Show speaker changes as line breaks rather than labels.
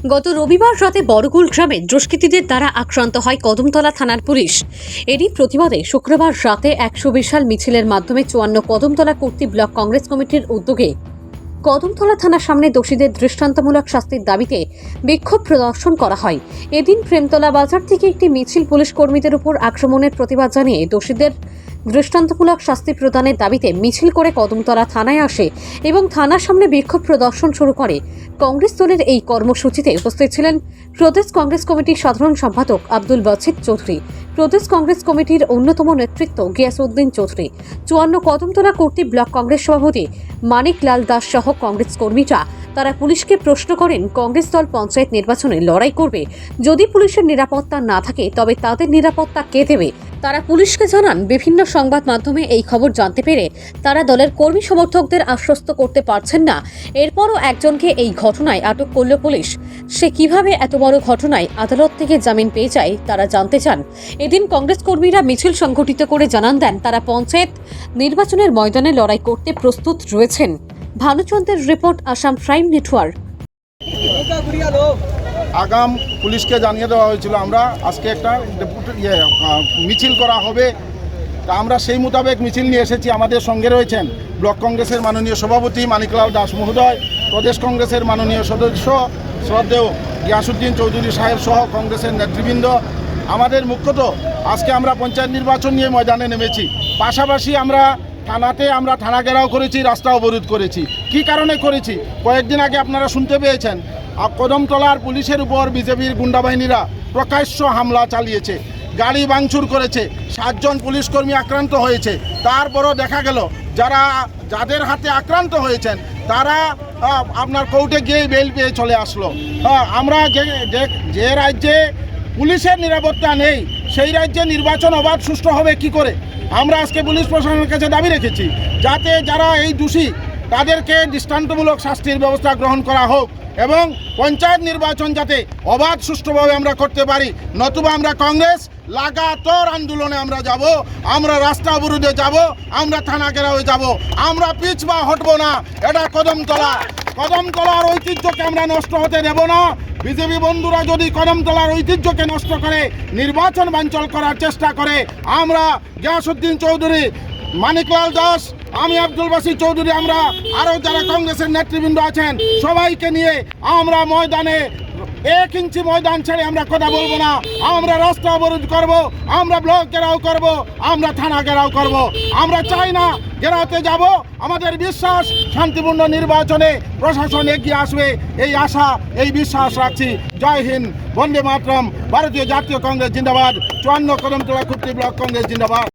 গত রবিবার রাতে বড়গুল গ্রামে দুষ্কৃতীদের দ্বারা আক্রান্ত হয় কদমতলা থানার পুলিশ। এরই প্রতিবাদে শুক্রবার রাতে 100 বিশাল মিছিলের মাধ্যমে 54 কদমতলা কর্তৃ ব্লক কংগ্রেস কমিটির উদ্যোগে কদমতলা থানার সামনে দোষীদের দৃষ্টান্তমূলক শাস্তির দাবিতে বিক্ষোভ প্রদর্শন করা হয়। এদিন প্রেমতলা বাজার থেকে একটি মিছিল পুলিশ কর্মীদের উপর আক্রমণের প্রতিবাদ জানিয়ে দোষীদের দৃষ্টান্তমূলক শাস্তি প্রদানের দাবিতে মিছিল করে কদমতলা থানায় আসে এবং থানার সামনে বিক্ষোভ প্রদর্শন শুরু করে। কংগ্রেস দলের এই কর্মসূচিতে উপস্থিত ছিলেন প্রদেশ কংগ্রেস কমিটির সাধারণ সম্পাদক আব্দুল বাছিদ চৌধুরী, প্রদেশ কংগ্রেস কমিটির অন্যতম নেতৃত্ব গিয়াসউদ্দিন চৌধুরী, 54 কদমতলা কর্তৃ ব্লক কংগ্রেস সভাপতি মানিক লাল দাস সহ কংগ্রেস কর্মীরা। তারা পুলিশকে প্রশ্ন করেন, কংগ্রেস দল পঞ্চায়েত নির্বাচনে লড়াই করবে, যদি পুলিশের নিরাপত্তা না থাকে তবে তাদের নিরাপত্তা কে দেবে? তারা পুলিশকে জানান, বিভিন্ন সংবাদ মাধ্যমে এই খবর জানতে পেরে তারা দলের কর্মী সমর্থকদের আশ্বস্ত করতে পারছেন না। এরপরও একজনকে এই ঘটনায় আটক করল পুলিশ। সে কিভাবে এত বড় ঘটনায় আদালত থেকে জামিন পেয়ে যায় তারা জানতে চান। এদিন কংগ্রেস কর্মীরা মিছিল সংগঠিত করে জানান দেন তারা পঞ্চায়েত নির্বাচনের ময়দানে লড়াই করতে প্রস্তুত রয়েছেন। ভানুচন্দ্রের রিপোর্ট, আসাম প্রাইম নেটওয়ার্ক।
আগাম পুলিশকে জানিয়ে দেওয়া হয়েছিল আমরা আজকে একটা মিছিল করা হবে। তা আমরা সেই মোতাবেক মিছিল নিয়ে এসেছি। আমাদের সঙ্গে রয়েছেন ব্লক কংগ্রেসের মাননীয় সভাপতি মানিকলাল দাস মহোদয়, প্রদেশ কংগ্রেসের মাননীয় সদস্য শ্রদ্ধেয় গিয়াসউদ্দিন চৌধুরী সাহেব সহ কংগ্রেসের নেতৃবৃন্দ। আমাদের মুখ্যত আজকে আমরা পঞ্চায়েত নির্বাচন নিয়ে ময়দানে নেমেছি। পাশাপাশি আমরা থানা ঘেরাও করেছি, রাস্তা অবরোধ করেছি। কি কারণে করেছি কয়েকদিন আগে আপনারা শুনতে পেয়েছেন, কদমতলার পুলিশের উপর বিজেপির গুন্ডা বাহিনীরা প্রকাশ্য হামলা চালিয়েছে, গাড়ি ভাঙচুর করেছে, 7 জন পুলিশ কর্মী আক্রান্ত হয়েছে। তারপরও দেখা গেল যাদের হাতে আক্রান্ত হয়েছেন তারা আপনার কোর্টে গিয়ে বেল পেয়ে চলে আসলো। আমরা যে রাজ্যে পুলিশের নিরাপত্তা নেই সেই রাজ্যে নির্বাচন অবাধ সুষ্ঠু হবে কি করে? আমরা আজকে পুলিশ প্রশাসনের কাছে দাবি রেখেছি যাতে যারা এই দোষী তাদেরকে দৃষ্টান্তমূলক শাস্তির ব্যবস্থা গ্রহণ করা হোক এবং পঞ্চায়েত নির্বাচন যাতে অবাধ সুষ্ঠুভাবে আমরা করতে পারি। নতুবা আমরা কংগ্রেস লাগাতার আন্দোলনে আমরা যাব, আমরা রাস্তা অবরোধে যাব, আমরা থানা ঘেরাওয়ে যাব, আমরা পিছপা হটবো না। এটা কদমতলার ঐতিহ্যকে আমরা নষ্ট হতে দেব না। বিজেপি বন্ধুরা যদি কদমতলার ঐতিহ্যকে নষ্ট করে নির্বাচন বানচাল করার চেষ্টা করে, আমরা গিয়াসউদ্দিন চৌধুরী, মানিকলাল দাস, আমি আব্দুল বাছিদ চৌধুরী, আমরা আরও যারা কংগ্রেসের নেতৃবৃন্দ আছেন সবাইকে নিয়ে আমরা ময়দানে 1 ইঞ্চি ময়দান ছেড়ে আমরা কথা বলবো না। আমরা রাস্তা অবরোধ করব, আমরা ব্লক ঘেরাও করব, আমরা থানা ঘেরাও করব। আমরা চাই না ঘেরাওতে যাব। আমাদের বিশ্বাস শান্তিপূর্ণ নির্বাচনে প্রশাসন এগিয়ে আসবে, এই আশা এই বিশ্বাস রাখছি। জয় হিন্দ, বন্দে মাতরম, ভারতীয় জাতীয় কংগ্রেস জিন্দাবাদ, 54 কদমতলা কর্তৃ ব্লক কংগ্রেস জিন্দাবাদ।